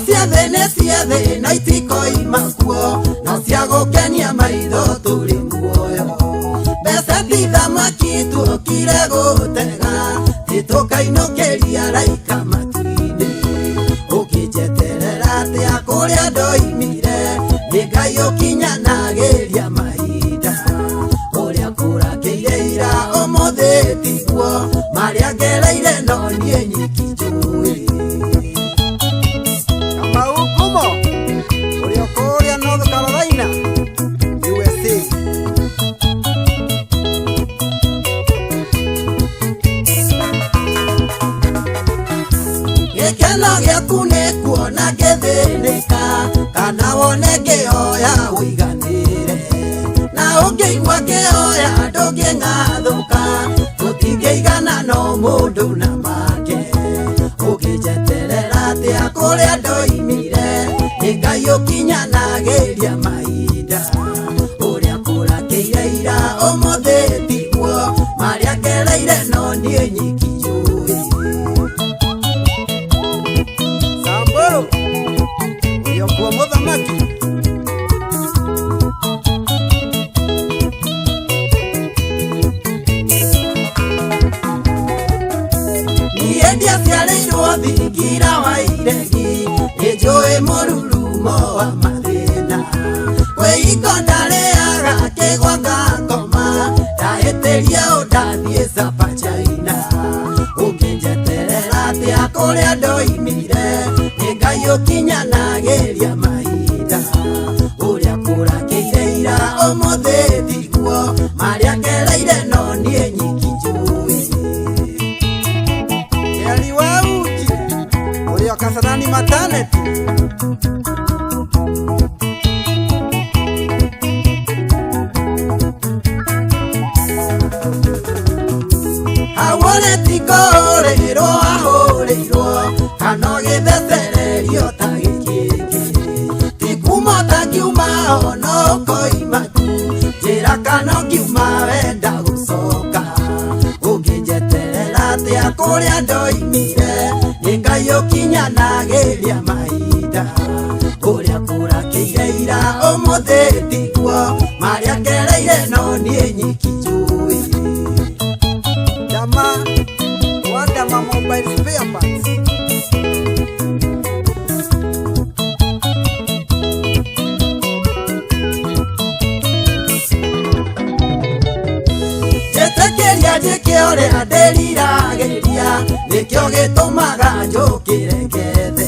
ciothe na itikoima kuo no cia gukenia maitho turi muoyo mbeca ti thamaki tuokire gutega titukainokeria raika matu-ini ukinjeterera atia kuria ndoimire ni Ngai ukinyanagiria mahinda uria kurakiire ira umuthi tiguo maria ngereire no nie nyiki njui North Carolina, USA. Gekeno gĩaku nĩ kuona gĩthĩnĩka kana wone kĩhoya ũiganĩre na ũngĩigua kĩhoya ndũngĩng'athũka tũtingĩigana no mũndũ na make ũngĩnjeterera atĩa kũrĩa ndoimire ni Ngai ukinyanagiria mahinda uria kurakiire ira umuthi tiguo maria ngereire no nie nyiki njui Samburu uyo kuo muthamaki niĩ ndiaciarĩirwo thingira wa iregi nĩnjũĩ mũrurumo wa mathĩna kwĩhingo ndarĩaga kĩgwa ngakoma ndahĩtĩria ũndathiĩ Cabacaina ũngĩnjeterera atĩa kũrĩa ndoimire nĩ Ngai ũkinyanagĩria mahinda ũrĩa kũrakĩire ira ũmũthĩ tiguo marĩa ngereire no niĩ nyiki njũĩ Yari wa uji ũrĩa Kasarani Maternity Awone tikorĩirwo ahũrĩirwo kana gĩthethererio ta gĩkĩngĩ tikuma takiuma ono koima tu njĩra kana ngiuma wenda gũcoka ũngĩnjeterera atĩa kũrĩa ndoimire nĩ Ngai ũkinyanagĩria mahinda ũrĩa kũrakĩire ira ũmũthĩ tiguo marĩa ngereire no niĩ nyiki njũĩ Dama mobile spare parts Jetekeria njĩke ũrĩa ndĩriragĩria nĩkĩo gĩtũmaga njũkĩre ngethe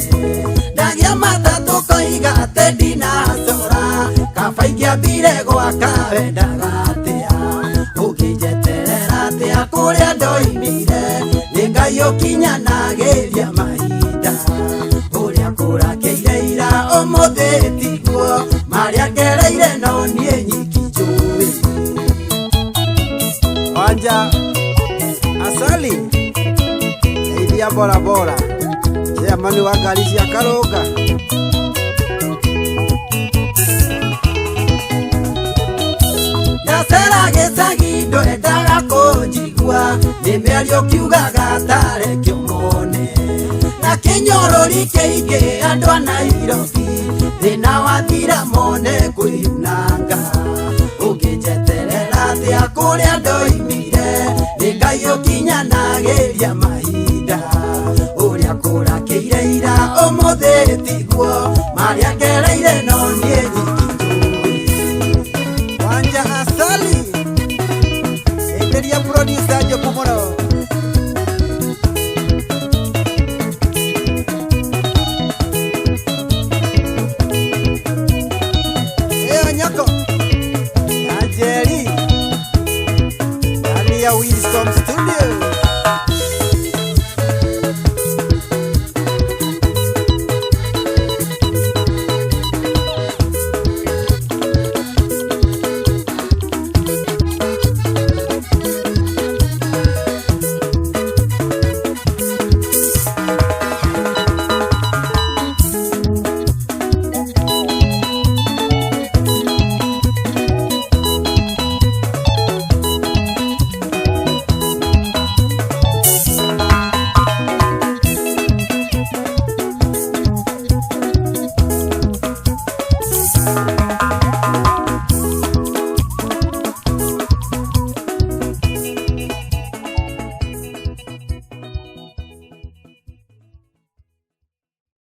ndagĩa matatũ koiga atĩ ndinacora kaba ingĩambire gwaka wendaga atĩa ũkĩnjeterera atĩa kũrĩa ndoimire nĩ Ngai ũkinyanagĩria mahinda ũrĩa kũrakĩire ira ũmũthĩ tiguo marĩa ngereire no niĩ nyiki njũĩ Wanja Asali Eithia Bora Bora chairman wa ngari cia Karũnga Nyacera gĩcagi ndwendaga kũnjigua nĩ mĩario kiugaga tarĩ kĩmone na kĩnyorori kĩingĩ andũ a Nairobi thĩna wathira mone kwĩyunanga ũngĩnjeterera atĩa kũrĩa ndoimire nĩ Ngai ũkinyanagĩria mahinda ũrĩa kũrakĩire ira ũmũthĩ